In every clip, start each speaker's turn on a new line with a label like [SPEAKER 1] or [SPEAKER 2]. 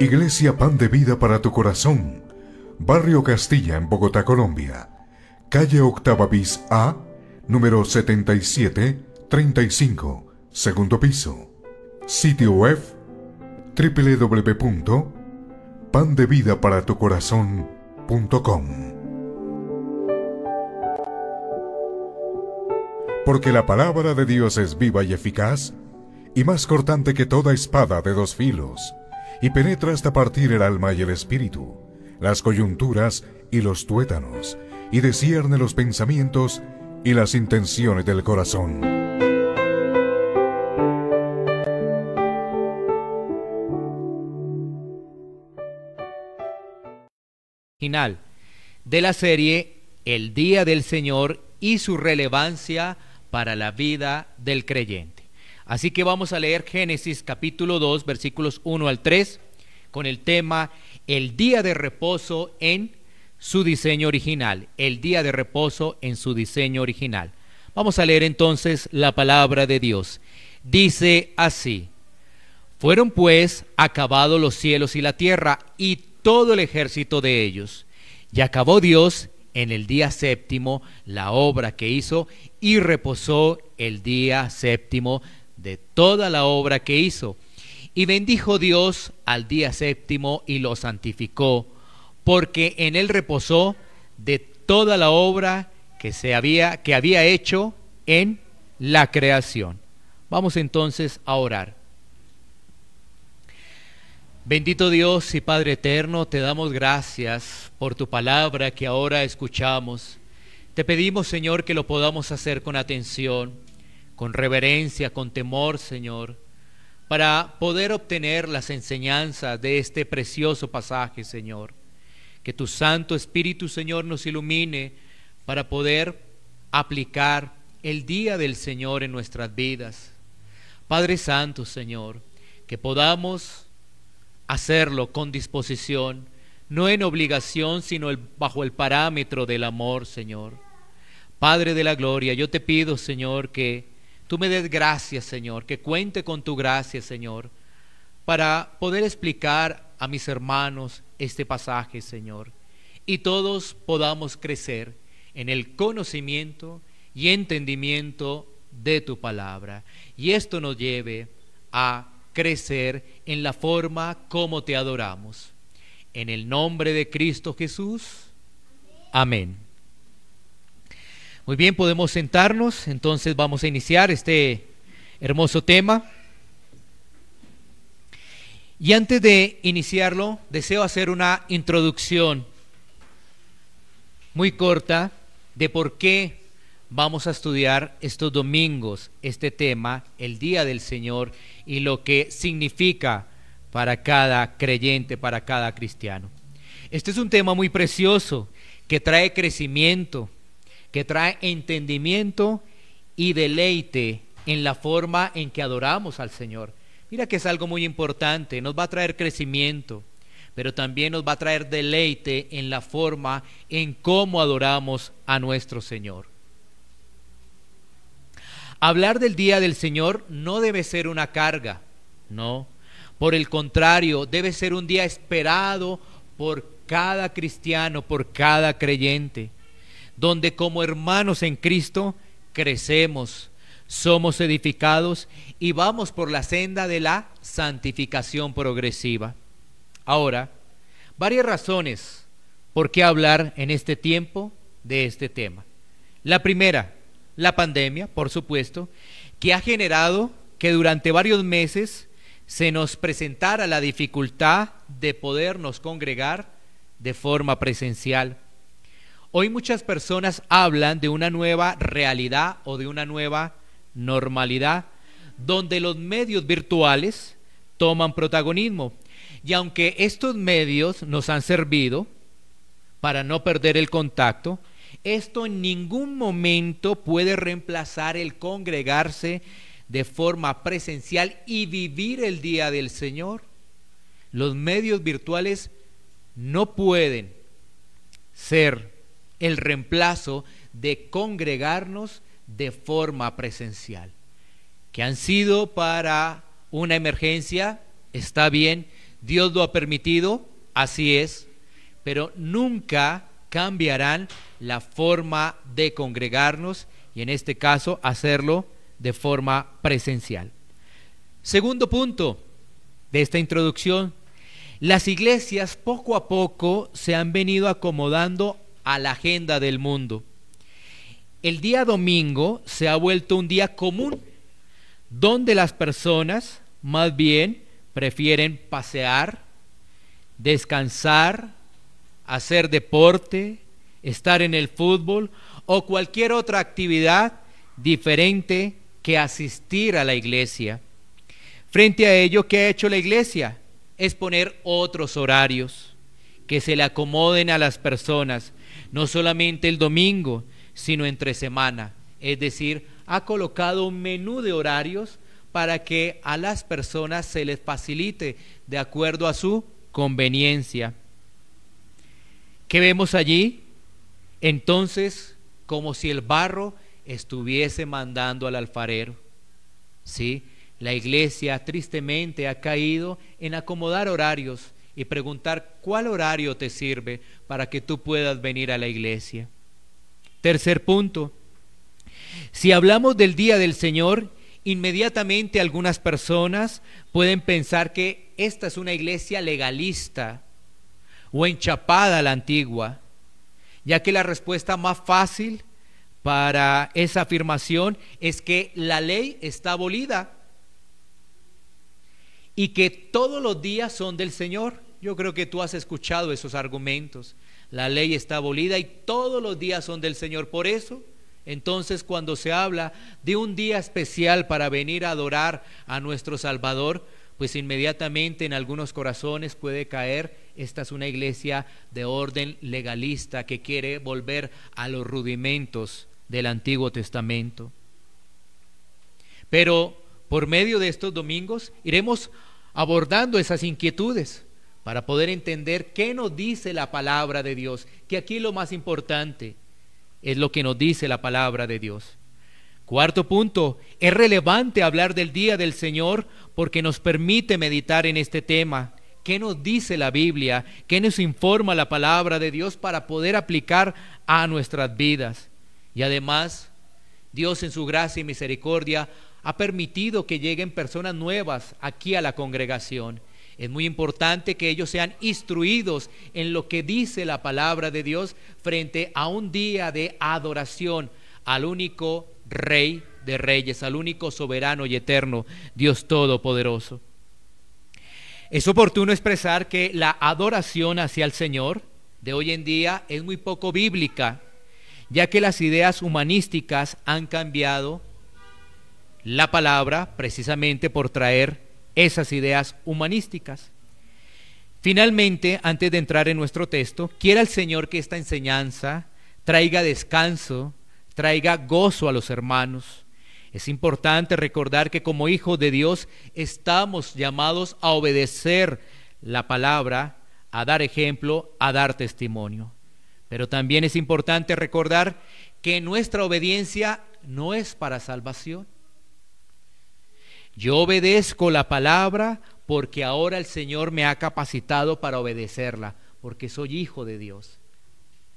[SPEAKER 1] Iglesia Pan de Vida para tu Corazón, Barrio Castilla en Bogotá, Colombia. Calle Octava bis A, número 7735, segundo piso. Sitio web www.pandevidaparatucorazon.com. Porque la palabra de Dios es viva y eficaz, y más cortante que toda espada de dos filos, y penetra hasta partir el alma y el espíritu, las coyunturas y los tuétanos, y discierne los pensamientos y las intenciones del corazón.
[SPEAKER 2] Final de la serie El Día del Señor y su relevancia para la vida del creyente. Así que vamos a leer Génesis capítulo 2, versículos 1 al 3, con el tema El día de reposo en su diseño original. El día de reposo en su diseño original. Vamos a leer entonces la palabra de Dios. Dice así: fueron pues acabados los cielos y la tierra y todo el ejército de ellos. Y acabó Dios en el día séptimo la obra que hizo, y reposó el día séptimo de toda la obra que hizo. Y bendijo Dios al día séptimo y lo santificó, porque en él reposó de toda la obra que había hecho en la creación. Vamos entonces a orar. Bendito Dios y Padre eterno, te damos gracias por tu palabra que ahora escuchamos. Te pedimos, Señor, que lo podamos hacer con atención, con reverencia, con temor, Señor, para poder obtener las enseñanzas de este precioso pasaje, Señor. Que tu Santo Espíritu, Señor, nos ilumine para poder aplicar el día del Señor en nuestras vidas. Padre Santo, Señor, que podamos hacerlo con disposición, no en obligación, sino bajo el parámetro del amor, Señor. Padre de la gloria, yo te pido, Señor, que tú me des gracias, Señor, que cuente con tu gracia, Señor, para poder explicar a mis hermanos este pasaje, Señor, y todos podamos crecer en el conocimiento y entendimiento de tu palabra, y esto nos lleve a crecer en la forma como te adoramos. En el nombre de Cristo Jesús, amén. Muy bien, podemos sentarnos. Entonces vamos a iniciar este hermoso tema. Y antes de iniciarlo, deseo hacer una introducción muy corta de por qué vamos a estudiar estos domingos este tema, el Día del Señor, y lo que significa para cada creyente, para cada cristiano. Este es un tema muy precioso que trae crecimiento, que trae entendimiento y deleite en la forma en que adoramos al Señor. Mira que es algo muy importante, nos va a traer crecimiento, pero también nos va a traer deleite en la forma en cómo adoramos a nuestro Señor. Hablar del Día del Señor no debe ser una carga, no. Por el contrario, debe ser un día esperado por cada cristiano, por cada creyente, donde como hermanos en Cristo crecemos, somos edificados y vamos por la senda de la santificación progresiva. Ahora, varias razones por qué hablar en este tiempo de este tema. La primera, la pandemia, por supuesto, que ha generado que durante varios meses se nos presentara la dificultad de podernos congregar de forma presencial. Hoy muchas personas hablan de una nueva realidad o de una nueva normalidad, donde los medios virtuales toman protagonismo. Y aunque estos medios nos han servido para no perder el contacto, esto en ningún momento puede reemplazar el congregarse de forma presencial y vivir el Día del Señor. Los medios virtuales no pueden ser el reemplazo de congregarnos de forma presencial. Que han sido para una emergencia, está bien, Dios lo ha permitido, así es, pero nunca cambiarán la forma de congregarnos y en este caso hacerlo de forma presencial. Segundo punto de esta introducción: las iglesias poco a poco se han venido acomodando a la agenda del mundo. El día domingo se ha vuelto un día común, donde las personas más bien prefieren pasear, descansar, hacer deporte, estar en el fútbol o cualquier otra actividad diferente que asistir a la iglesia. Frente a ello, ¿qué ha hecho la iglesia? Es poner otros horarios que se le acomoden a las personas, no solamente el domingo, sino entre semana. Es decir, ha colocado un menú de horarios para que a las personas se les facilite de acuerdo a su conveniencia. ¿Qué vemos allí? Entonces, como si el barro estuviese mandando al alfarero. ¿Sí? La iglesia tristemente ha caído en acomodar horarios y preguntar cuál horario te sirve para que tú puedas venir a la iglesia. Tercer punto: si hablamos del día del Señor, inmediatamente algunas personas pueden pensar que esta es una iglesia legalista o enchapada a la antigua, ya que la respuesta más fácil para esa afirmación es que la ley está abolida y que todos los días son del Señor. Yo creo que tú has escuchado esos argumentos. La ley está abolida y todos los días son del Señor. Por eso, entonces, cuando se habla de un día especial para venir a adorar a nuestro Salvador, pues inmediatamente en algunos corazones puede caer: esta es una iglesia de orden legalista que quiere volver a los rudimentos del Antiguo Testamento. Pero por medio de estos domingos iremos abordando esas inquietudes para poder entender qué nos dice la palabra de Dios, que aquí lo más importante es lo que nos dice la palabra de Dios. Cuarto punto: es relevante hablar del día del Señor porque nos permite meditar en este tema. ¿Qué nos dice la Biblia? ¿Qué nos informa la palabra de Dios para poder aplicar a nuestras vidas? Y además, Dios en su gracia y misericordia ha permitido que lleguen personas nuevas aquí a la congregación. Es muy importante que ellos sean instruidos en lo que dice la palabra de Dios frente a un día de adoración al único Rey de Reyes, al único soberano y eterno Dios Todopoderoso. Es oportuno expresar que la adoración hacia el Señor de hoy en día es muy poco bíblica, ya que las ideas humanísticas han cambiado la palabra precisamente por traer esas ideas humanísticas. Finalmente, antes de entrar en nuestro texto, quiera el Señor que esta enseñanza traiga descanso, traiga gozo a los hermanos. Es importante recordar que como hijos de Dios estamos llamados a obedecer la palabra, a dar ejemplo, a dar testimonio. Pero también es importante recordar que nuestra obediencia no es para salvación. Yo obedezco la palabra porque ahora el Señor me ha capacitado para obedecerla, porque soy hijo de Dios.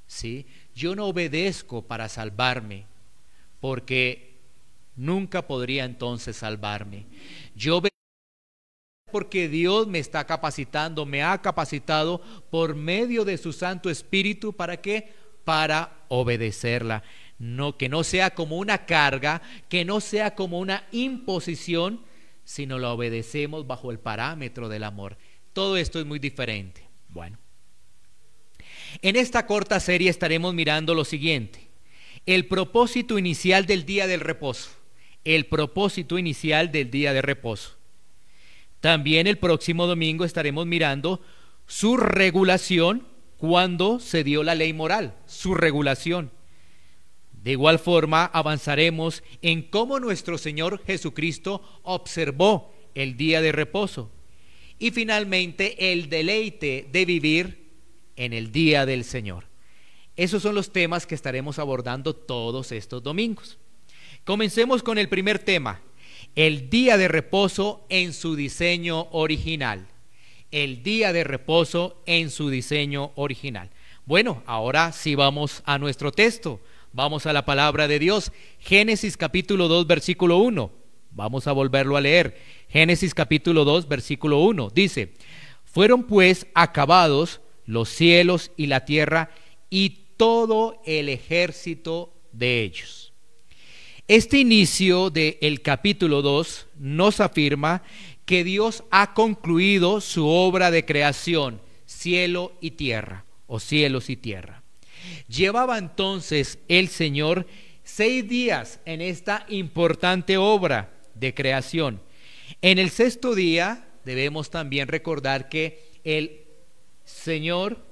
[SPEAKER 2] ¿Sí? Yo no obedezco para salvarme, porque nunca podría entonces salvarme. Yo obedezco porque Dios me está capacitando, me ha capacitado por medio de su Santo Espíritu. ¿Para qué? Para obedecerla. No, que no sea como una carga, que no sea como una imposición, sino la obedecemos bajo el parámetro del amor. Todo esto es muy diferente. Bueno, en esta corta serie estaremos mirando lo siguiente: el propósito inicial del día del reposo. El propósito inicial del día de reposo. También el próximo domingo estaremos mirando su regulación cuando se dio la ley moral, su regulación. De igual forma avanzaremos en cómo nuestro Señor Jesucristo observó el día de reposo. Y finalmente el deleite de vivir en el día del Señor. Esos son los temas que estaremos abordando todos estos domingos. Comencemos con el primer tema: el día de reposo en su diseño original. el día de reposo en su diseño original. Bueno, ahora sí vamos a nuestro texto, vamos a la palabra de Dios. Génesis capítulo 2, versículo 1. Vamos a volverlo a leer. Génesis capítulo 2, versículo 1. Dice: fueron pues acabados los cielos y la tierra y todo el ejército de ellos. Este inicio del capítulo 2 nos afirma que Dios ha concluido su obra de creación, cielo y tierra, o cielos y tierra. Llevaba entonces el Señor 6 días en esta importante obra de creación. En el sexto día debemos también recordar que el Señor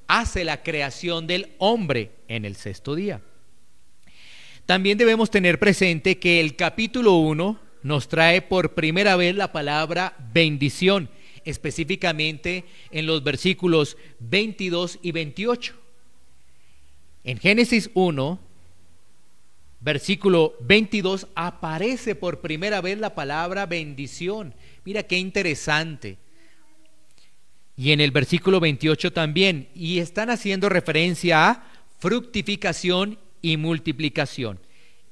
[SPEAKER 2] hace la creación del hombre en el sexto día. También debemos tener presente que el capítulo 1 nos trae por primera vez la palabra bendición, específicamente en los versículos 22 y 28. En Génesis 1, versículo 22, aparece por primera vez la palabra bendición. Mira qué interesante. Y en el versículo 28 también, y están haciendo referencia a fructificación y multiplicación.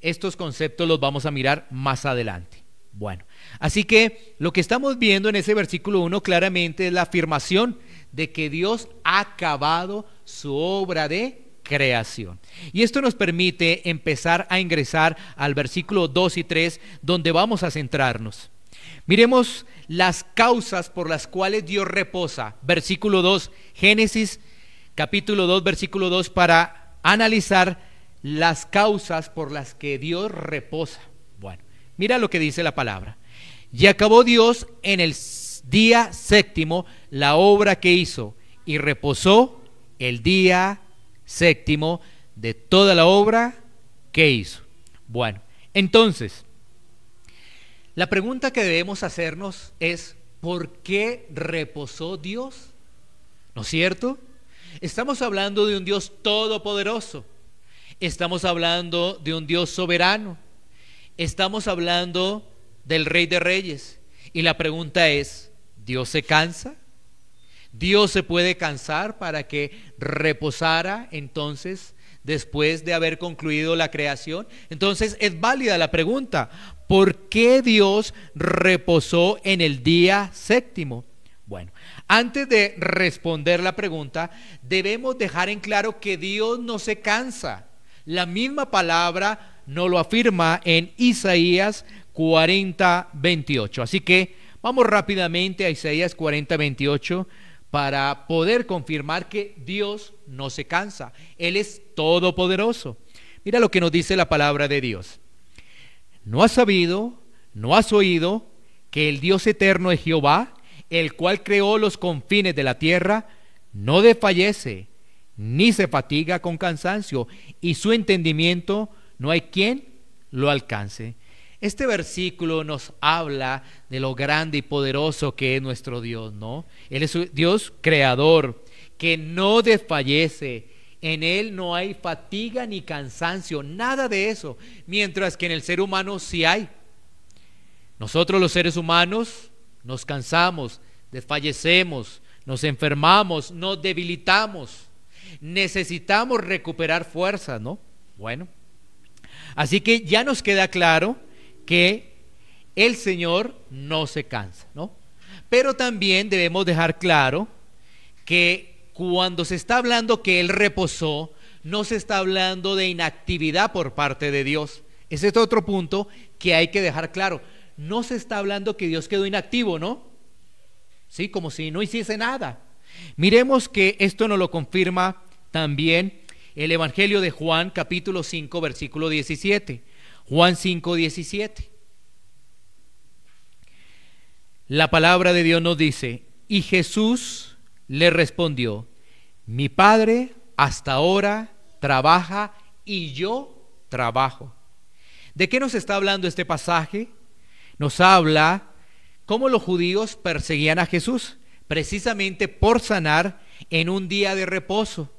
[SPEAKER 2] Estos conceptos los vamos a mirar más adelante. Bueno, así que lo que estamos viendo en ese versículo 1 claramente es la afirmación de que Dios ha acabado su obra de creación. Y esto nos permite empezar a ingresar al versículo 2 y 3, donde vamos a centrarnos. Miremos las causas por las cuales Dios reposa. Versículo 2, Génesis capítulo 2, versículo 2, para analizar las causas por las que Dios reposa. Bueno, mira lo que dice la palabra. Y acabó Dios en el día séptimo la obra que hizo, y reposó el día séptimo de toda la obra que hizo. Bueno, entonces, la pregunta que debemos hacernos es: ¿por qué reposó Dios? ¿No es cierto? Estamos hablando de un Dios todopoderoso. Estamos hablando de un Dios soberano. Estamos hablando del Rey de Reyes. Y la pregunta es: ¿Dios se cansa? ¿Dios se puede cansar para que reposara entonces después de haber concluido la creación? Entonces es válida la pregunta: ¿por qué Dios reposó en el día séptimo? Bueno, antes de responder la pregunta, debemos dejar en claro que Dios no se cansa. La misma palabra nos lo afirma en Isaías 40, 28. Así que vamos rápidamente a Isaías 40, 28 para poder confirmar que Dios no se cansa. Él es todopoderoso. Mira lo que nos dice la palabra de Dios. ¿No has sabido, no has oído que el Dios eterno es Jehová, el cual creó los confines de la tierra? No desfallece, ni se fatiga con cansancio, y su entendimiento no hay quien lo alcance. Este versículo nos habla de lo grande y poderoso que es nuestro Dios, ¿no? Él es un Dios creador, que no desfallece. En Él no hay fatiga ni cansancio, nada de eso. Mientras que en el ser humano sí hay. Nosotros los seres humanos nos cansamos, desfallecemos, nos enfermamos, nos debilitamos. Necesitamos recuperar fuerzas, ¿no? Bueno, así que ya nos queda claro que el Señor no se cansa, ¿no? Pero también debemos dejar claro que cuando se está hablando que Él reposó, no se está hablando de inactividad por parte de Dios. Ese es otro punto que hay que dejar claro. No se está hablando que Dios quedó inactivo, ¿no? Sí, como si no hiciese nada. Miremos que esto nos lo confirma también el Evangelio de Juan, capítulo 5, versículo 17. Juan 5, 17. La palabra de Dios nos dice: y Jesús le respondió: mi Padre hasta ahora trabaja y yo trabajo. ¿De qué nos está hablando este pasaje? Nos habla cómo los judíos perseguían a Jesús, precisamente por sanar en un día de reposo.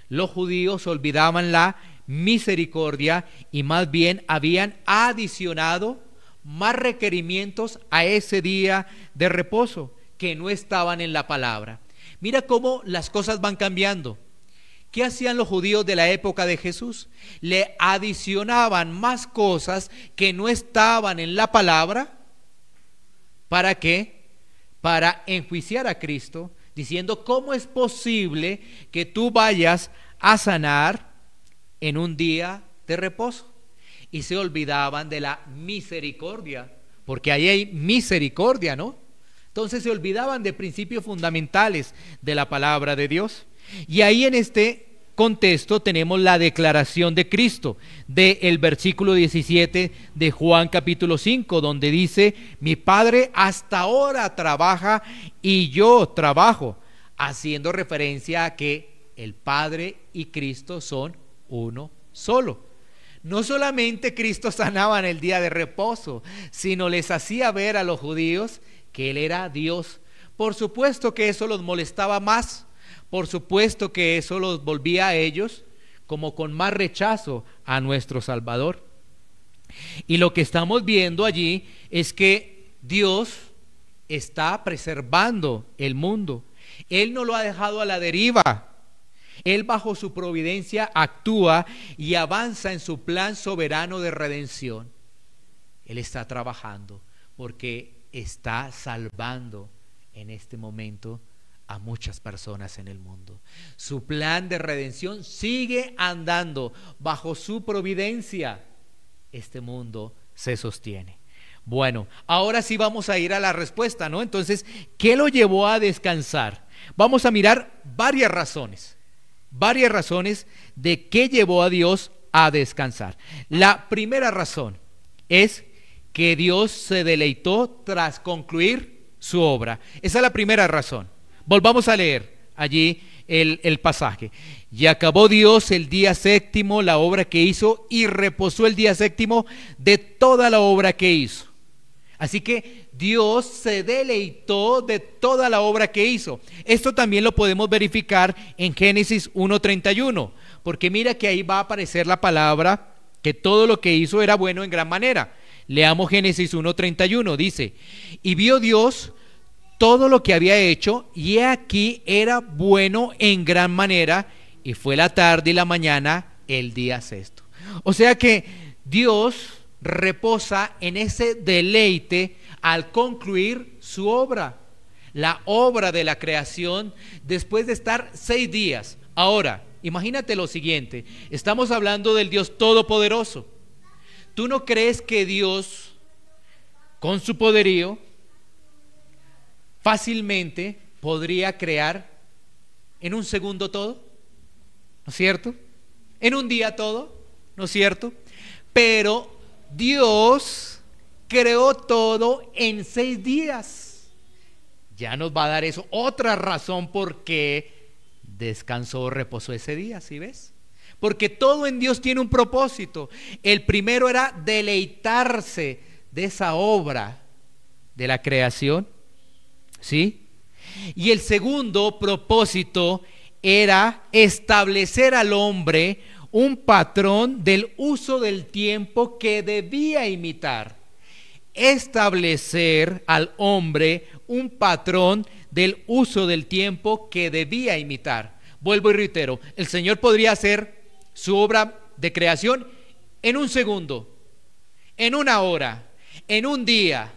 [SPEAKER 2] Los judíos olvidaban la misericordia y más bien habían adicionado más requerimientos a ese día de reposo, que no estaban en la palabra. Mira cómo las cosas van cambiando. ¿Qué hacían los judíos de la época de Jesús? Le adicionaban más cosas que no estaban en la palabra. ¿Para qué? Para enjuiciar a Cristo, diciendo: ¿cómo es posible que tú vayas a sanar en un día de reposo? Y se olvidaban de la misericordia, porque ahí hay misericordia, ¿no? Entonces se olvidaban de principios fundamentales de la palabra de Dios. Y ahí en este contexto tenemos la declaración de Cristo del versículo 17 de Juan capítulo 5, donde dice: mi Padre hasta ahora trabaja y yo trabajo, haciendo referencia a que el Padre y Cristo son uno solo. No solamente Cristo sanaba en el día de reposo, sino les hacía ver a los judíos que Él era Dios. Por supuesto que eso los molestaba más, por supuesto que eso los volvía a ellos como con más rechazo a nuestro Salvador. Y lo que estamos viendo allí es que Dios está preservando el mundo. Él no lo ha dejado a la deriva. Él bajo su providencia actúa y avanza en su plan soberano de redención. Él está trabajando porque está salvando en este momento a muchas personas en el mundo. Su plan de redención sigue andando bajo su providencia. Este mundo se sostiene. Bueno, ahora sí vamos a ir a la respuesta, ¿no? Entonces, ¿qué lo llevó a descansar? Vamos a mirar varias razones de qué llevó a Dios a descansar. La primera razón es que Dios se deleitó tras concluir su obra. Esa es la primera razón. Volvamos a leer allí el pasaje. Y acabó Dios el día séptimo la obra que hizo, y reposó el día séptimo de toda la obra que hizo. Así que Dios se deleitó de toda la obra que hizo. Esto también lo podemos verificar en Génesis 1:31, porque mira que ahí va a aparecer la palabra que todo lo que hizo era bueno en gran manera. Leamos Génesis 1:31, dice: y vio Dios todo lo que había hecho, y he aquí era bueno en gran manera, y fue la tarde y la mañana el día sexto. O sea que Dios reposa en ese deleite al concluir su obra, la obra de la creación, después de estar 6 días. Ahora, imagínate lo siguiente: estamos hablando del Dios Todopoderoso. ¿Tú no crees que Dios, con su poderío, fácilmente podría crear en un segundo todo? ¿No es cierto? En un día todo, ¿no es cierto? Pero Dios creó todo en 6 días. Ya nos va a dar eso otra razón por qué descansó, reposó ese día, ¿sí ves? Porque todo en Dios tiene un propósito. El primero era deleitarse de esa obra de la creación, ¿sí? Y el segundo propósito era establecer al hombre un patrón del uso del tiempo que debía imitar. Establecer al hombre un patrón del uso del tiempo que debía imitar. Vuelvo y reitero: el Señor podría hacer su obra de creación en un segundo, en una hora, en un día,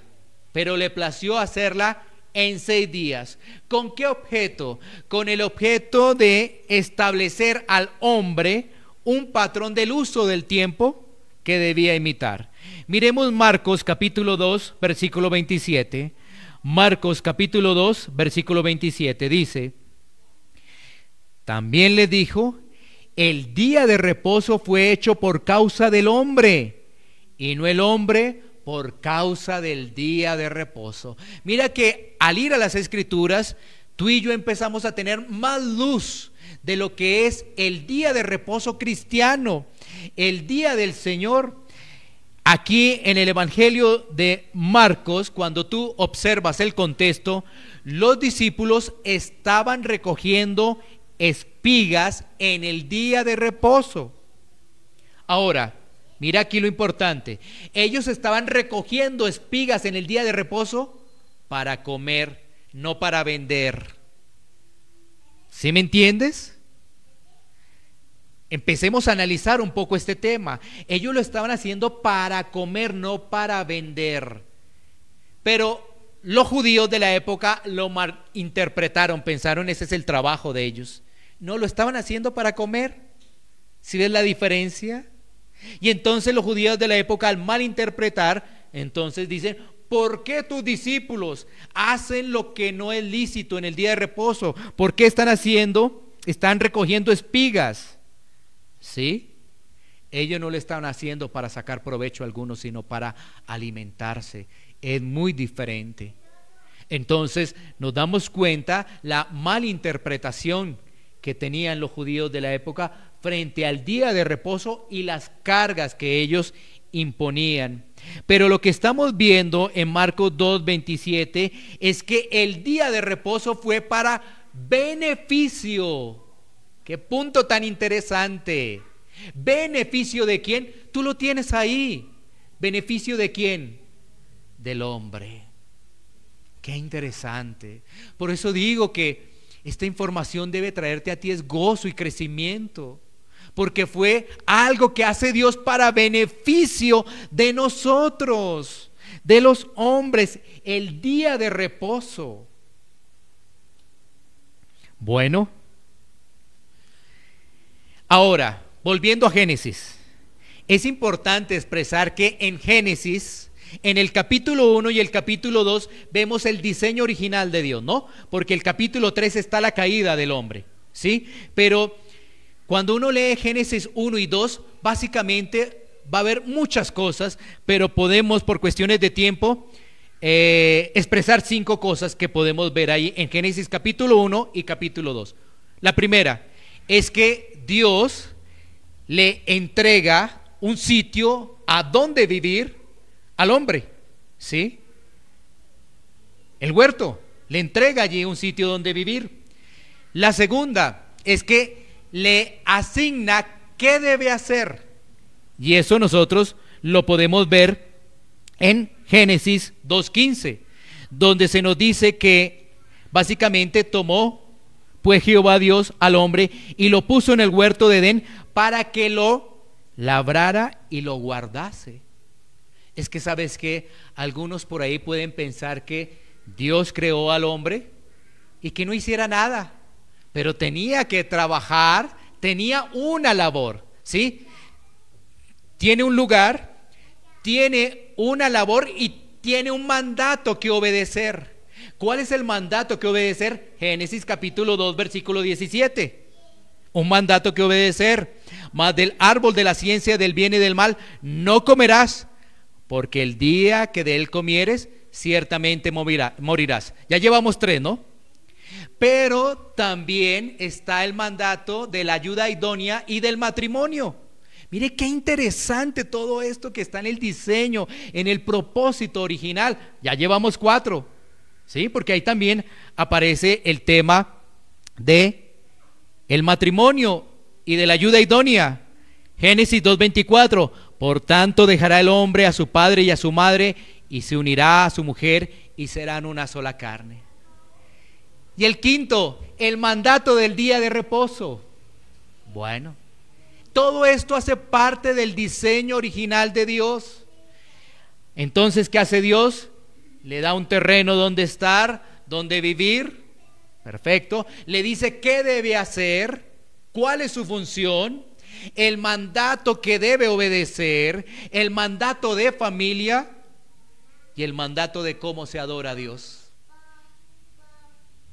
[SPEAKER 2] pero le plació hacerla en 6 días. ¿Con qué objeto? Con el objeto de establecer al hombre un patrón del uso del tiempo que debía imitar. Miremos Marcos capítulo 2, versículo 27. Marcos capítulo 2, versículo 27 dice: también le dijo: el día de reposo fue hecho por causa del hombre, y no el hombre por causa del día de reposo. Mira que al ir a las Escrituras, tú y yo empezamos a tener más luz de lo que es el día de reposo cristiano, el día del Señor. Aquí en el Evangelio de Marcos, cuando tú observas el contexto, los discípulos estaban recogiendo espigas en el día de reposo. Ahora, mira aquí lo importante: ellos estaban recogiendo espigas en el día de reposo para comer no para vender. ¿Sí me entiendes? Empecemos a analizar un poco este tema. Ellos lo estaban haciendo para comer, no para vender. Pero los judíos de la época lo malinterpretaron, pensaron ese es el trabajo de ellos. No, lo estaban haciendo para comer. ¿Sí ves la diferencia? Y entonces los judíos de la época, al malinterpretar, entonces dicen: ¿por qué tus discípulos hacen lo que no es lícito en el día de reposo? ¿Por qué están haciendo? Están recogiendo espigas. ¿Sí? Ellos no lo estaban haciendo para sacar provecho a algunos, sino para alimentarse. Es muy diferente. Entonces nos damos cuenta la malinterpretación que tenían los judíos de la época frente al día de reposo y las cargas que ellos imponían. Pero lo que estamos viendo en Marcos 2:27 es que el día de reposo fue para beneficio. ¡Qué punto tan interesante! ¿Beneficio de quién? Tú lo tienes ahí. ¿Beneficio de quién? Del hombre. ¡Qué interesante! Por eso digo que esta información debe traerte a ti es gozo y crecimiento, porque fue algo que hace Dios para beneficio de nosotros, de los hombres, el día de reposo. Bueno, ahora, volviendo a Génesis, es importante expresar que en Génesis, en el capítulo 1 y el capítulo 2 vemos el diseño original de Dios, ¿no? Porque el capítulo 3 está la caída del hombre, ¿sí? Pero cuando uno lee Génesis 1 y 2, básicamente va a haber muchas cosas, pero podemos, por cuestiones de tiempo, expresar 5 cosas que podemos ver ahí en Génesis capítulo 1 y capítulo 2. La primera es que Dios le entrega un sitio a donde vivir al hombre, ¿sí? El huerto, le entrega allí un sitio donde vivir. La segunda es que le asigna qué debe hacer, y eso nosotros lo podemos ver en Génesis 2:15, donde se nos dice que básicamente tomó pues Jehová Dios al hombre y lo puso en el huerto de Edén para que lo labrara y lo guardase. Es que sabes que algunos por ahí pueden pensar que Dios creó al hombre y que no hiciera nada, pero tenía que trabajar, tenía una labor, ¿sí? Tiene un lugar, tiene una labor y tiene un mandato que obedecer. ¿Cuál es el mandato que obedecer? Génesis capítulo 2 versículo 17. Un mandato que obedecer: mas del árbol de la ciencia del bien y del mal no comerás, porque el día que de él comieres, ciertamente morirás. Ya llevamos 3, ¿no? Pero también está el mandato de la ayuda idónea y del matrimonio. Mire qué interesante todo esto que está en el diseño, en el propósito original. Ya llevamos 4, ¿sí? Porque ahí también aparece el tema de el matrimonio y de la ayuda idónea. Génesis 2:24: por tanto dejará el hombre a su padre y a su madre y se unirá a su mujer y serán una sola carne. Y el quinto, el mandato del día de reposo. Bueno, todo esto hace parte del diseño original de Dios. Entonces, ¿qué hace Dios? Le da un terreno donde estar, donde vivir. Perfecto. Le dice qué debe hacer, cuál es su función, el mandato que debe obedecer, el mandato de familia y el mandato de cómo se adora a Dios.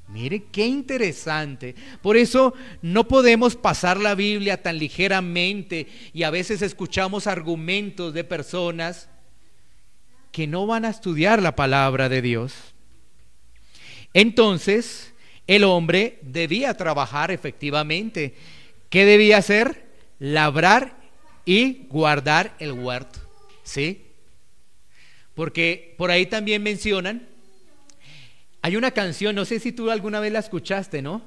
[SPEAKER 2] Mire qué interesante. Por eso no podemos pasar la Biblia tan ligeramente, y a veces escuchamos argumentos de personas que no van a estudiar la palabra de Dios. Entonces, el hombre debía trabajar efectivamente. ¿Qué debía hacer? Labrar y guardar el huerto, ¿sí? Porque por ahí también mencionan, hay una canción, no sé si tú alguna vez la escuchaste, ¿no?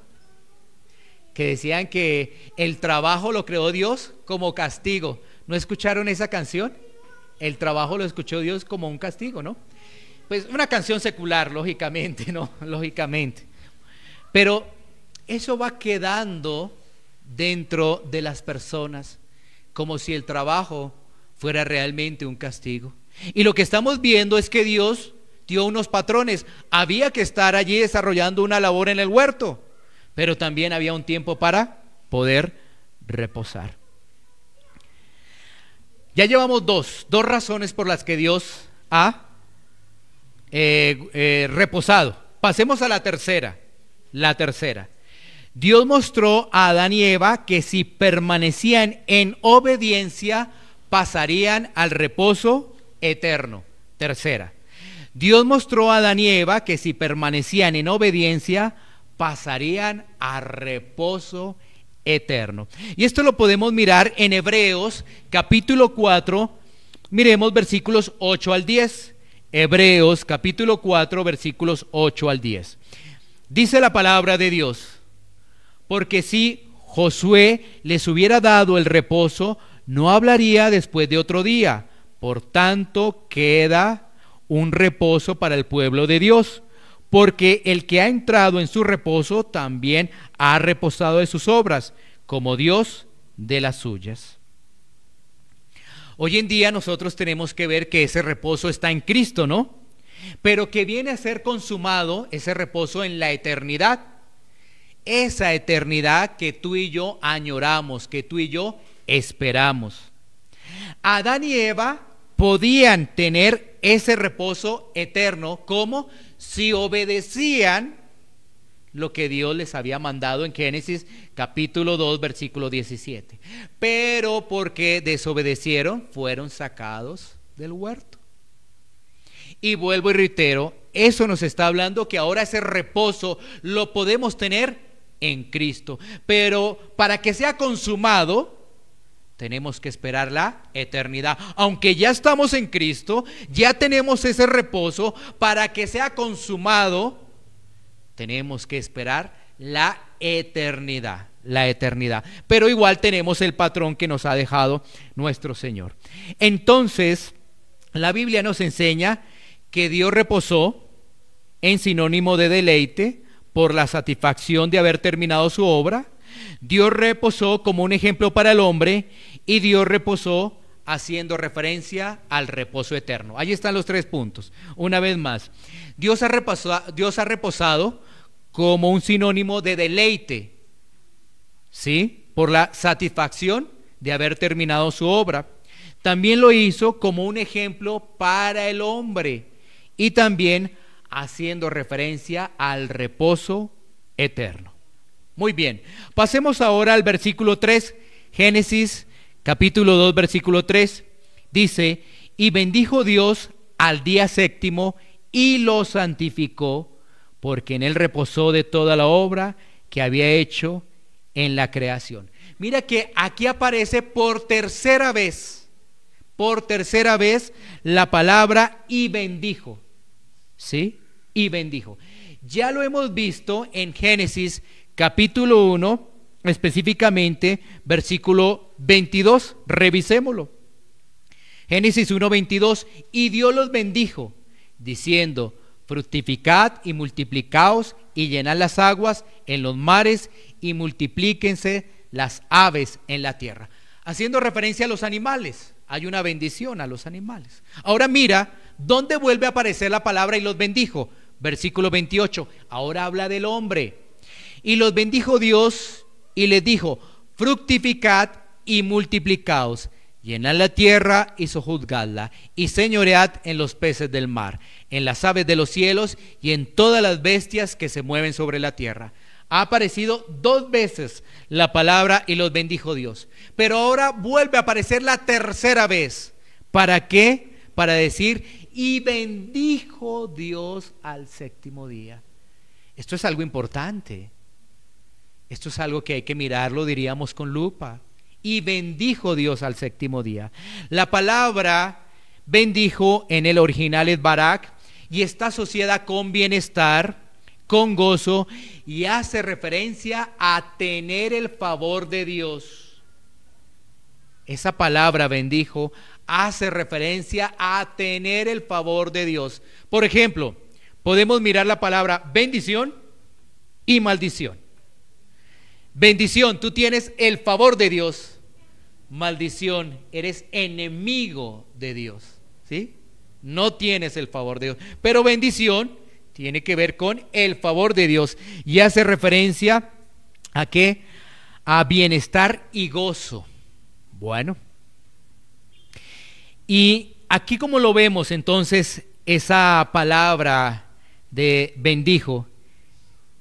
[SPEAKER 2] Que decían que el trabajo lo creó Dios como castigo. ¿No escucharon esa canción? El trabajo lo escuchó Dios como un castigo, ¿no? Pues una canción secular, lógicamente, ¿no? Lógicamente. Pero eso va quedando dentro de las personas, como si el trabajo fuera realmente un castigo. Y lo que estamos viendo es que Dios dio unos patrones. Había que estar allí desarrollando una labor en el huerto, pero también había un tiempo para poder reposar. Ya llevamos dos razones por las que Dios ha reposado. Pasemos a la tercera. La tercera. Dios mostró a Adán y Eva que si permanecían en obediencia, pasarían al reposo eterno. Tercera. Dios mostró a Adán y Eva que si permanecían en obediencia, pasarían a reposo eterno. Y esto lo podemos mirar en Hebreos capítulo 4, miremos versículos 8 al 10. Hebreos capítulo 4, versículos 8 al 10. Dice la palabra de Dios: porque si Josué les hubiera dado el reposo, no hablaría después de otro día. Por tanto, queda un reposo para el pueblo de Dios, porque el que ha entrado en su reposo también ha reposado de sus obras, como Dios de las suyas. Hoy en día nosotros tenemos que ver que ese reposo está en Cristo, ¿no? Pero que viene a ser consumado ese reposo en la eternidad. Esa eternidad que tú y yo añoramos, que tú y yo esperamos. Adán y Eva podían tener ese reposo eterno como si obedecían lo que Dios les había mandado en Génesis capítulo 2 versículo 17. Pero porque desobedecieron, fueron sacados del huerto. Y vuelvo y reitero, eso nos está hablando que ahora ese reposo lo podemos tener en Cristo. Pero para que sea consumado, tenemos que esperar la eternidad. Aunque ya estamos en Cristo, ya tenemos ese reposo. Para que sea consumado, tenemos que esperar la eternidad. La eternidad. Pero igual tenemos el patrón que nos ha dejado nuestro Señor. Entonces, la Biblia nos enseña que Dios reposó en sinónimo de deleite por la satisfacción de haber terminado su obra. Dios reposó como un ejemplo para el hombre, y Dios reposó haciendo referencia al reposo eterno. Ahí están los 3 puntos. Una vez más, Dios ha reposado como un sinónimo de deleite, ¿sí? Por la satisfacción de haber terminado su obra. También lo hizo como un ejemplo para el hombre, y también haciendo referencia al reposo eterno. Muy bien, pasemos ahora al versículo 3, Génesis capítulo 2, versículo 3, dice: y bendijo Dios al día séptimo y lo santificó, porque en él reposó de toda la obra que había hecho en la creación. Mira que aquí aparece por tercera vez la palabra y bendijo, ¿sí? Y bendijo. Ya lo hemos visto en Génesis capítulo 1, específicamente versículo 22, revisémoslo. Génesis 1, 22, y Dios los bendijo, diciendo: fructificad y multiplicaos y llenad las aguas en los mares y multiplíquense las aves en la tierra. Haciendo referencia a los animales, hay una bendición a los animales. Ahora mira, ¿dónde vuelve a aparecer la palabra y los bendijo? Versículo 28, ahora habla del hombre. Y los bendijo Dios y les dijo: fructificad y multiplicaos, llenad la tierra y sojuzgadla, y señoread en los peces del mar, en las aves de los cielos y en todas las bestias que se mueven sobre la tierra. Ha aparecido 2 veces la palabra y los bendijo Dios, pero ahora vuelve a aparecer la tercera vez. ¿Para qué? Para decir: y bendijo Dios al séptimo día. Esto es algo importante. Esto es algo que hay que mirarlo, diríamos, con lupa. Y bendijo Dios al séptimo día. La palabra bendijo en el original es barak, y está asociada con bienestar, con gozo, y hace referencia a tener el favor de Dios. Esa palabra bendijo hace referencia a tener el favor de Dios. Por ejemplo, podemos mirar la palabra bendición y maldición. Bendición, tú tienes el favor de Dios. Maldición, eres enemigo de Dios, ¿sí? No tienes el favor de Dios. Pero bendición tiene que ver con el favor de Dios y hace referencia ¿a qué? A bienestar y gozo. Bueno, y aquí como lo vemos entonces, esa palabra de bendijo,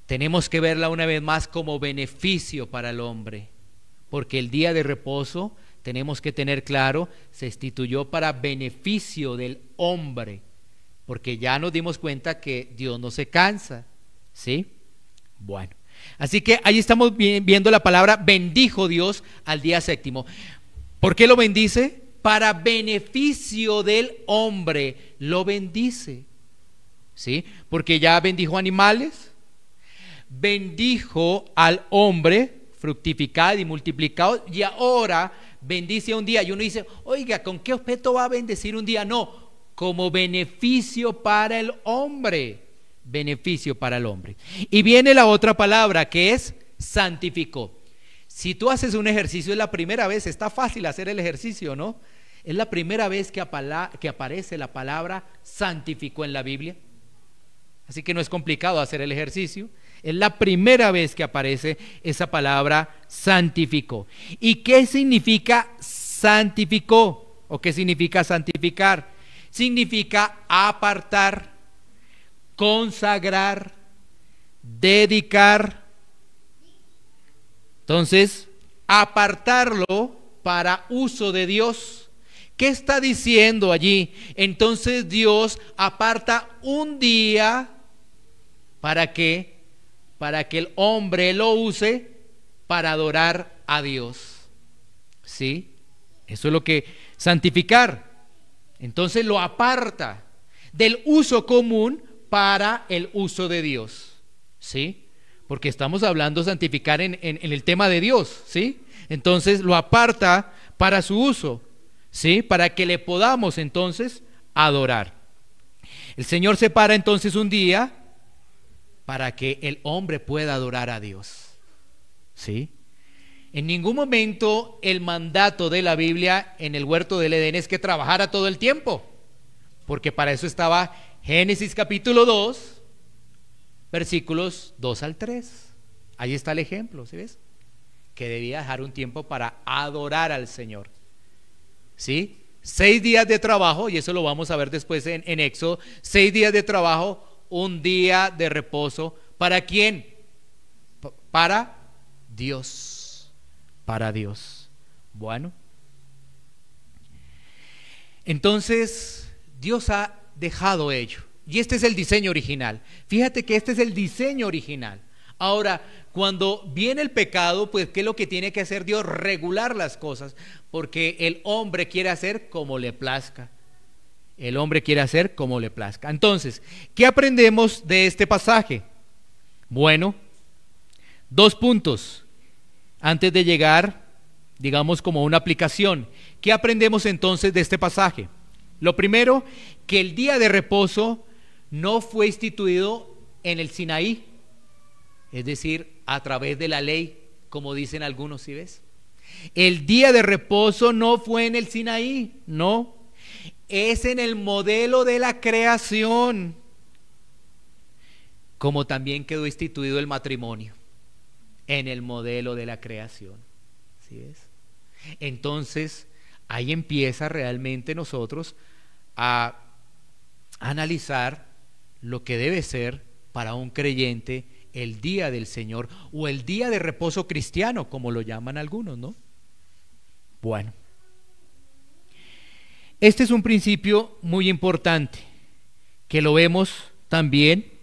[SPEAKER 2] tenemos que verla una vez más como beneficio para el hombre, porque el día de reposo, tenemos que tener claro, se instituyó para beneficio del hombre, porque ya nos dimos cuenta que Dios no se cansa, ¿sí? Bueno, así que ahí estamos viendo la palabra bendijo Dios al día séptimo. ¿Por qué lo bendice? Para beneficio del hombre lo bendice, ¿sí? Porque ya bendijo animales, bendijo al hombre, fructificad y multiplicado, y ahora bendice un día. Y uno dice, oiga, ¿con qué objeto va a bendecir un día? No, como beneficio para el hombre, beneficio para el hombre. Y viene la otra palabra que es santificó. Si tú haces un ejercicio, es la primera vez, está fácil hacer el ejercicio, ¿no? Es la primera vez que aparece la palabra santificó en la Biblia. Así que no es complicado hacer el ejercicio. Es la primera vez que aparece esa palabra santificó. ¿Y qué significa santificó? ¿O qué significa santificar? Significa apartar, consagrar, dedicar. Entonces, apartarlo para uso de Dios. ¿Qué está diciendo allí? Entonces Dios aparta un día ¿para qué? Para que el hombre lo use para adorar a Dios. ¿Sí? Eso es lo que santificar. Entonces lo aparta del uso común para el uso de Dios. ¿Sí? Porque estamos hablando de santificar en el tema de Dios, ¿sí? Entonces lo aparta para su uso, ¿sí? Para que le podamos entonces adorar. El Señor separa entonces un día para que el hombre pueda adorar a Dios, ¿sí? En ningún momento el mandato de la Biblia en el huerto del Edén es que trabajara todo el tiempo, porque para eso estaba Génesis capítulo 2, versículos 2 al 3. Ahí está el ejemplo, ¿sí ves? Que debía dejar un tiempo para adorar al Señor, ¿sí? 6 días de trabajo, y eso lo vamos a ver después en Éxodo. 6 días de trabajo, un día de reposo. ¿Para quién? Para Dios. Para Dios. Bueno, entonces Dios ha dejado ello. Y este es el diseño original. Fíjate que este es el diseño original. Ahora, cuando viene el pecado, pues ¿qué es lo que tiene que hacer Dios? Regular las cosas, porque el hombre quiere hacer como le plazca. El hombre quiere hacer como le plazca. Entonces, ¿qué aprendemos de este pasaje? Bueno, 2 puntos antes de llegar, digamos, como una aplicación. ¿Qué aprendemos entonces de este pasaje? Lo primero, que el día de reposo no fue instituido en el Sinaí, es decir, a través de la ley, como dicen algunos, ¿sí ves? El día de reposo no fue en el Sinaí, no, es en el modelo de la creación, como también quedó instituido el matrimonio, en el modelo de la creación, ¿sí ves? Entonces, ahí empieza realmente nosotros a analizar lo que debe ser para un creyente el día del Señor, o el día de reposo cristiano, como lo llaman algunos, ¿no? Bueno, este es un principio muy importante, que lo vemos también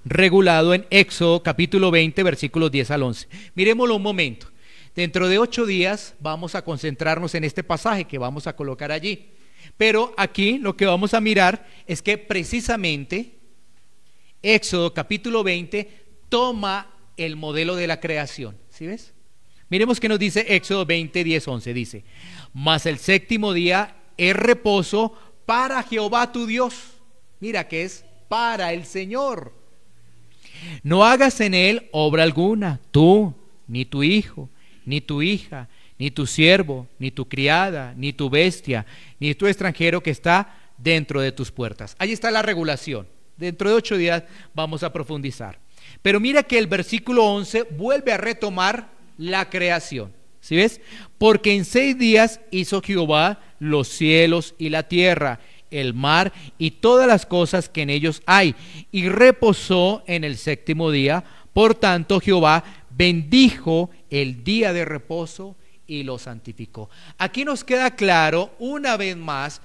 [SPEAKER 2] regulado en Éxodo capítulo 20, versículos 10 al 11. Miremoslo un momento. Dentro de 8 días vamos a concentrarnos en este pasaje que vamos a colocar allí. Pero aquí lo que vamos a mirar es que precisamente Éxodo capítulo 20 toma el modelo de la creación. ¿Sí ves? Miremos qué nos dice Éxodo 20, 10, 11. Dice: mas el séptimo día es reposo para Jehová tu Dios. Mira que es para el Señor. No hagas en él obra alguna, tú, ni tu hijo, ni tu hija, ni tu siervo, ni tu criada, ni tu bestia, ni tu extranjero que está dentro de tus puertas. Ahí está la regulación. Dentro de 8 días vamos a profundizar. Pero mira que el versículo 11 vuelve a retomar la creación. ¿Sí ves? Porque en 6 días hizo Jehová los cielos y la tierra, el mar y todas las cosas que en ellos hay, y reposó en el 7º día. Por tanto, Jehová bendijo el día de reposo y lo santificó. Aquí nos queda claro una vez más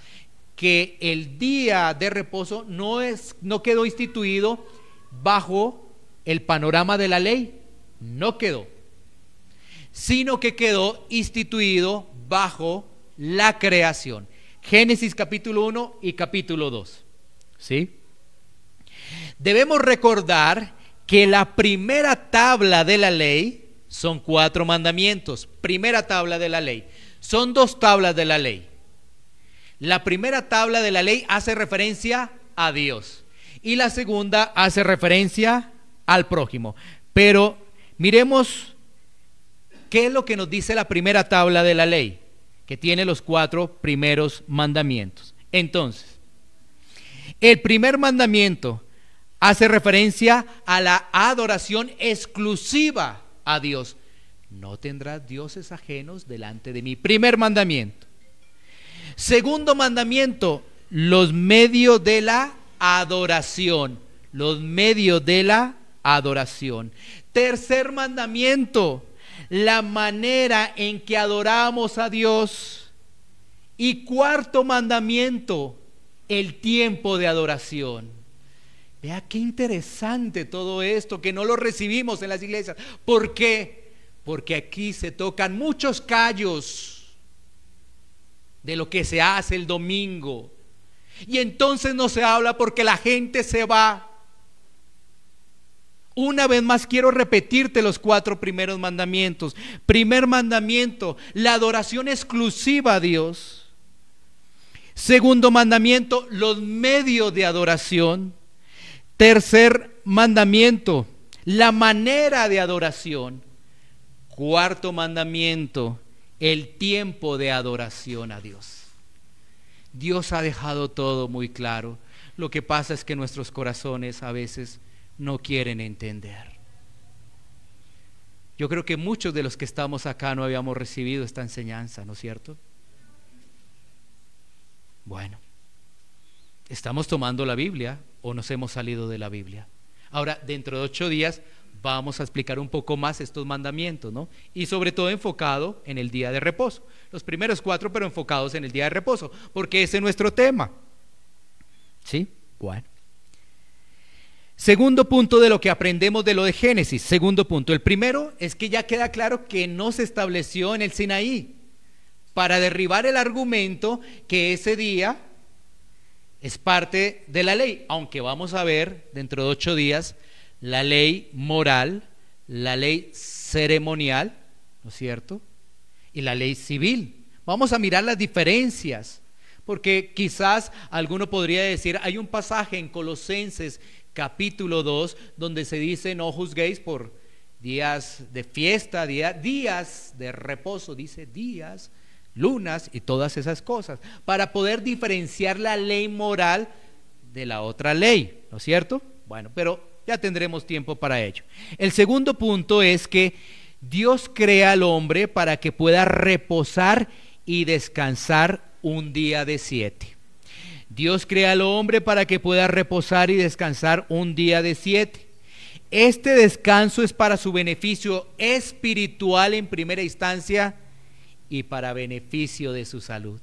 [SPEAKER 2] que el día de reposo no quedó instituido bajo el panorama de la ley, no quedó, sino que quedó instituido bajo la creación. Génesis capítulo 1 y capítulo 2. ¿Sí? Debemos recordar que la primera tabla de la ley son 4 mandamientos. Primera tabla de la ley. Son 2 tablas de la ley. La primera tabla de la ley hace referencia a Dios y la segunda hace referencia al prójimo. Pero miremos qué es lo que nos dice la primera tabla de la ley, que tiene los 4 primeros mandamientos. Entonces, el primer mandamiento hace referencia a la adoración exclusiva a Dios. No tendrás dioses ajenos delante de mí. Primer mandamiento. Segundo mandamiento, los medios de la adoración. Los medios de la adoración. Tercer mandamiento, la manera en que adoramos a Dios. Y cuarto mandamiento, el tiempo de adoración. Vea qué interesante todo esto, que no lo recibimos en las iglesias. ¿Por qué? Porque aquí se tocan muchos callos de lo que se hace el domingo. Y entonces no se habla porque la gente se va. Una vez más quiero repetirte los 4 primeros mandamientos. Primer mandamiento, la adoración exclusiva a Dios. Segundo mandamiento, los medios de adoración. Tercer mandamiento, la manera de adoración. Cuarto mandamiento, el tiempo de adoración a Dios. Dios ha dejado todo muy claro. Lo que pasa es que nuestros corazones a veces no quieren entender. Yo creo que muchos de los que estamos acá no habíamos recibido esta enseñanza, ¿no es cierto? Bueno, ¿estamos tomando la Biblia o nos hemos salido de la Biblia? Ahora, dentro de 8 días vamos a explicar un poco más estos mandamientos, ¿no? Y sobre todo enfocado en el día de reposo. Los primeros 4, pero enfocados en el día de reposo, porque ese es nuestro tema. ¿Sí? Bueno. Segundo punto de lo que aprendemos de lo de Génesis. Segundo punto. El primero es que ya queda claro que no se estableció en el Sinaí, para derribar el argumento que ese día es parte de la ley, aunque vamos a ver dentro de 8 días la ley moral, la ley ceremonial, ¿no es cierto? Y la ley civil. Vamos a mirar las diferencias, porque quizás alguno podría decir, hay un pasaje en Colosenses capítulo 2 donde se dice no juzguéis por días de fiesta, días de reposo, dice días, lunas y todas esas cosas, para poder diferenciar la ley moral de la otra ley, ¿no es cierto? Bueno, pero ya tendremos tiempo para ello. El segundo punto es que Dios crea al hombre para que pueda reposar y descansar un día de 7. Dios crea al hombre para que pueda reposar y descansar un día de 7. Este descanso es para su beneficio espiritual en primera instancia y para beneficio de su salud.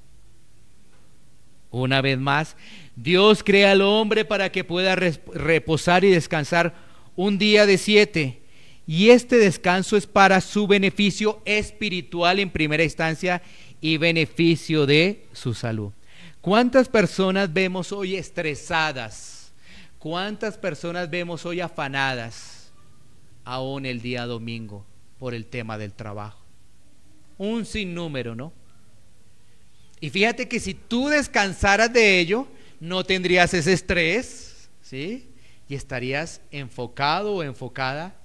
[SPEAKER 2] Una vez más, Dios crea al hombre para que pueda reposar y descansar un día de 7. Y este descanso es para su beneficio espiritual en primera instancia y beneficio de su salud. ¿Cuántas personas vemos hoy estresadas? ¿Cuántas personas vemos hoy afanadas? Aún el día domingo por el tema del trabajo. Un sinnúmero, ¿no? Y fíjate que si tú descansaras de ello, no tendrías ese estrés, ¿sí? Y estarías enfocado o enfocada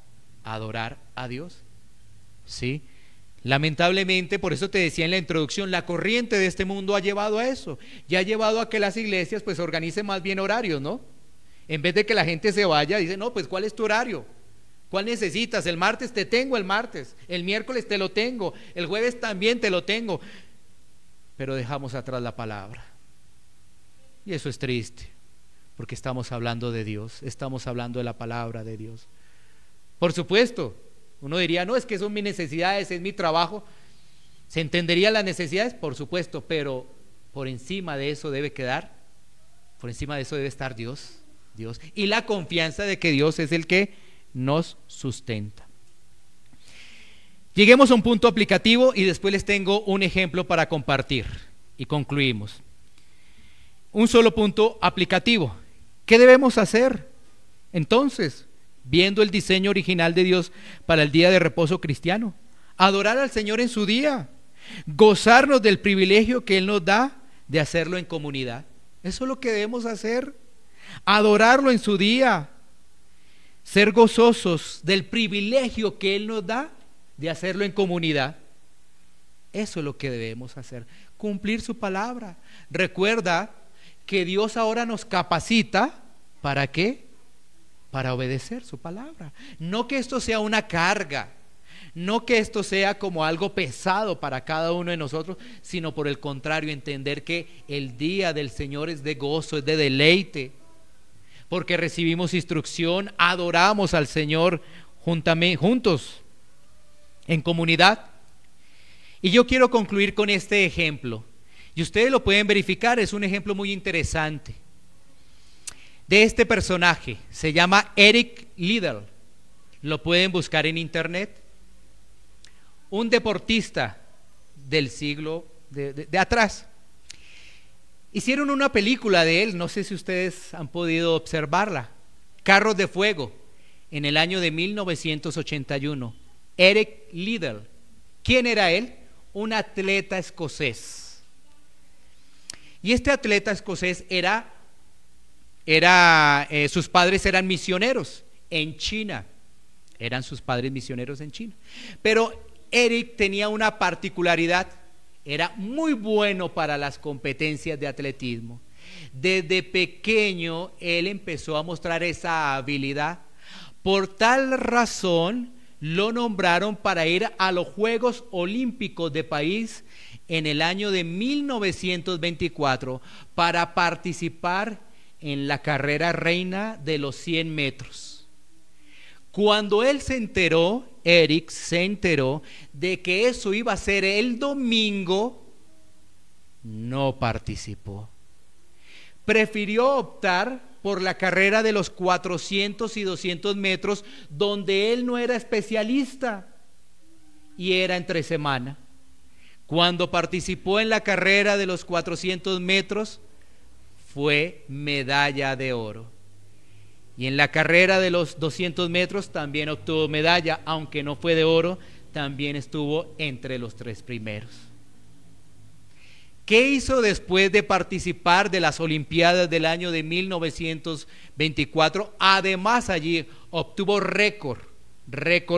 [SPEAKER 2] a adorar a Dios, ¿sí? Lamentablemente, por eso te decía en la introducción, la corriente de este mundo ha llevado a eso, y ha llevado a que las iglesias pues organicen más bien horarios, ¿no? En vez de que la gente se vaya, dice, no, pues ¿cuál es tu horario? ¿Cuál necesitas? El martes te tengo el martes, el miércoles te lo tengo, el jueves también te lo tengo, pero dejamos atrás la palabra. Y eso es triste, porque estamos hablando de Dios, estamos hablando de la palabra de Dios. Por supuesto, uno diría, no, es que son mis necesidades, es mi trabajo. ¿Se entenderían las necesidades? Por supuesto, pero por encima de eso debe quedar, por encima de eso debe estar Dios, y la confianza de que Dios es el que nos sustenta. Lleguemos a un punto aplicativo y después les tengo un ejemplo para compartir y concluimos. Un solo punto aplicativo. ¿Qué debemos hacer entonces, viendo el diseño original de Dios para el día de reposo cristiano? Adorar al Señor en su día, gozarnos del privilegio que Él nos da de hacerlo en comunidad. Eso es lo que debemos hacer, adorarlo en su día, ser gozosos del privilegio que Él nos da de hacerlo en comunidad. Eso es lo que debemos hacer, cumplir su palabra. Recuerda que Dios ahora nos capacita, ¿para qué? Para obedecer su palabra. No que esto sea una carga, no que esto sea como algo pesado para cada uno de nosotros, sino por el contrario, entender que el día del Señor es de gozo, es de deleite, porque recibimos instrucción, adoramos al Señor juntos, en comunidad. Y yo quiero concluir con este ejemplo, y ustedes lo pueden verificar, es un ejemplo muy interesante de este personaje. Se llama Eric Liddell, lo pueden buscar en internet. Un deportista del siglo de atrás. Hicieron una película de él, no sé si ustedes han podido observarla, Carros de Fuego, en el año de 1981. Eric Liddell. ¿Quién era él? Un atleta escocés. Y este atleta escocés sus padres eran misioneros en China. Eran sus padres misioneros en China. Pero Eric tenía una particularidad, era muy bueno para las competencias de atletismo. Desde pequeño él empezó a mostrar esa habilidad. Por tal razón lo nombraron para ir a los Juegos Olímpicos de París en el año de 1924 para participar en la carrera reina de los 100 metros. Cuando él se enteró, Eric se enteró de que eso iba a ser el domingo, no participó. Prefirió optar por la carrera de los 400 y 200 metros, donde él no era especialista y era entre semana. Cuando participó en la carrera de los 400 metros, fue medalla de oro. Y en la carrera de los 200 metros también obtuvo medalla, aunque no fue de oro, también estuvo entre los 3 primeros. ¿Qué hizo después de participar de las Olimpiadas del año de 1924? Además, allí obtuvo récord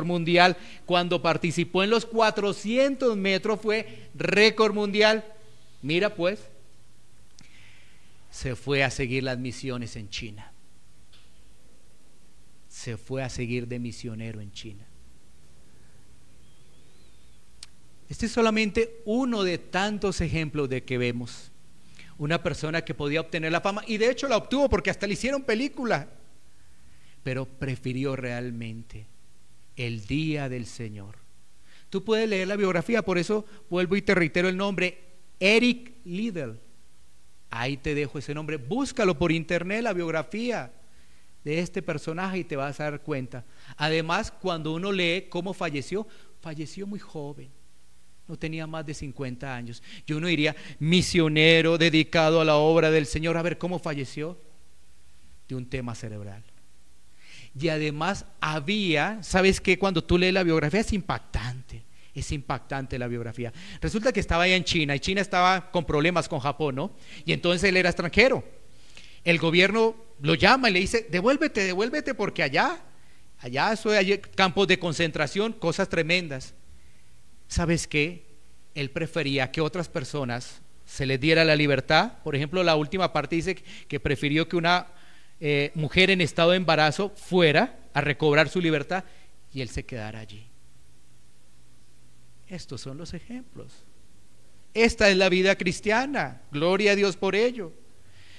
[SPEAKER 2] mundial. Cuando participó en los 400 metros fue récord mundial. Mira pues, se fue a seguir las misiones en China. Se fue a seguir de misionero en China. Este es solamente uno de tantos ejemplos de que vemos. Una persona que podía obtener la fama, y de hecho la obtuvo porque hasta le hicieron película, pero prefirió realmente el día del Señor. Tú puedes leer la biografía, por eso vuelvo y te reitero el nombre, Eric Liddell. Ahí te dejo ese nombre, búscalo por internet, la biografía de este personaje, y te vas a dar cuenta. Además, cuando uno lee cómo falleció muy joven, no tenía más de 50 años. Y uno diría, misionero dedicado a la obra del Señor, a ver cómo falleció, de un tema cerebral. Y además había, ¿sabes qué? Cuando tú lees la biografía es impactante, Es impactante la biografía. Resulta que estaba allá en China, y China estaba con problemas con Japón, ¿no? Y entonces él era extranjero. El gobierno lo llama y le dice, devuélvete porque allá hay campos de concentración, cosas tremendas. ¿Sabes qué? Él prefería que otras personas se les diera la libertad. Por ejemplo, la última parte dice que prefirió que una mujer en estado de embarazo fuera a recobrar su libertad y él se quedara allí. Estos son los ejemplos. Esta es la vida cristiana. Gloria a Dios por ello.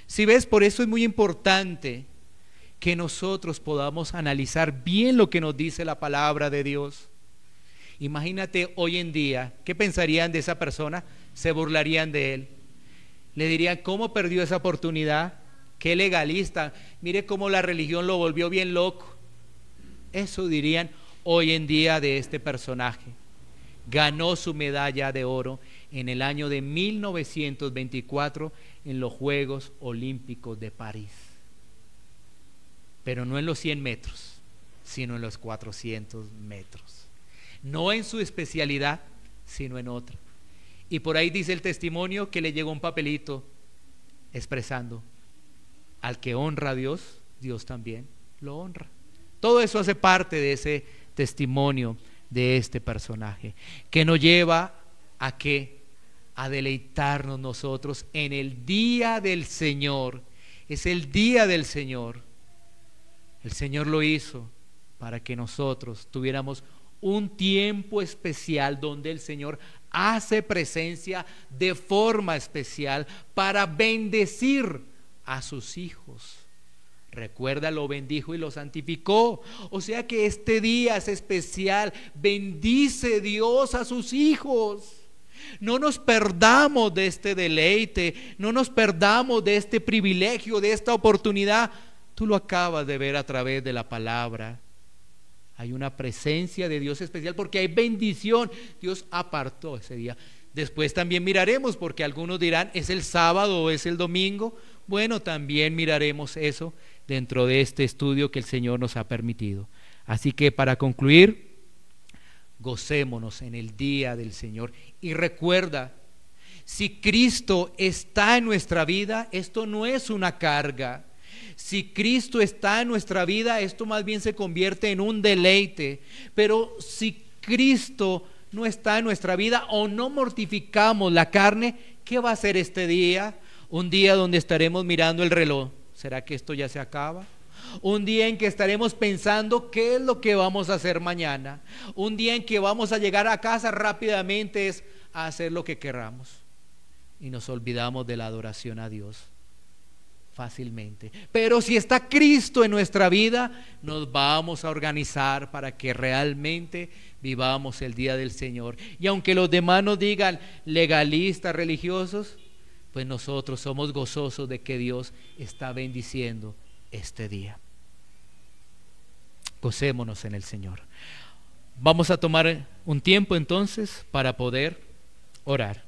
[SPEAKER 2] Si ves, por eso es muy importante que nosotros podamos analizar bien lo que nos dice la palabra de Dios. Imagínate hoy en día, ¿qué pensarían de esa persona? Se burlarían de él. Le dirían, ¿cómo perdió esa oportunidad? Qué legalista. Mire cómo la religión lo volvió bien loco. Eso dirían hoy en día de este personaje. Ganó su medalla de oro en el año de 1924 en los Juegos Olímpicos de París. Pero no en los 100 metros, sino en los 400 metros. No en su especialidad, sino en otra. Y por ahí dice el testimonio que le llegó un papelito expresando: al que honra a Dios, Dios también lo honra. Todo eso hace parte de ese testimonio de este personaje, que nos lleva a ¿qué? A deleitarnos nosotros en el día del Señor. Es el día del Señor. El Señor lo hizo para que nosotros tuviéramos un tiempo especial donde el Señor hace presencia de forma especial para bendecir a sus hijos. Recuerda, lo bendijo y lo santificó. O sea que este día es especial. Bendice Dios a sus hijos. No nos perdamos de este deleite, no nos perdamos de este privilegio, de esta oportunidad. Tú lo acabas de ver a través de la palabra. Hay una presencia de Dios especial porque hay bendición. Dios apartó ese día. Después también miraremos, porque algunos dirán, ¿es el sábado o es el domingo? Bueno, también miraremos eso dentro de este estudio que el Señor nos ha permitido. Así que para concluir, gocémonos en el día del Señor. Y recuerda, si Cristo está en nuestra vida, esto no es una carga. Si Cristo está en nuestra vida, esto más bien se convierte en un deleite. Pero si Cristo no está en nuestra vida o no mortificamos la carne, ¿qué va a ser este día? Un día donde estaremos mirando el reloj. ¿Será que esto ya se acaba? Un día en que estaremos pensando qué es lo que vamos a hacer mañana. Un día en que vamos a llegar a casa rápidamente es a hacer lo que querramos. Y nos olvidamos de la adoración a Dios fácilmente. Pero si está Cristo en nuestra vida, nos vamos a organizar para que realmente vivamos el día del Señor. Y aunque los demás nos digan legalistas, religiosos, pues nosotros somos gozosos de que Dios está bendiciendo este día. Gocémonos en el Señor. Vamos a tomar un tiempo entonces para poder orar.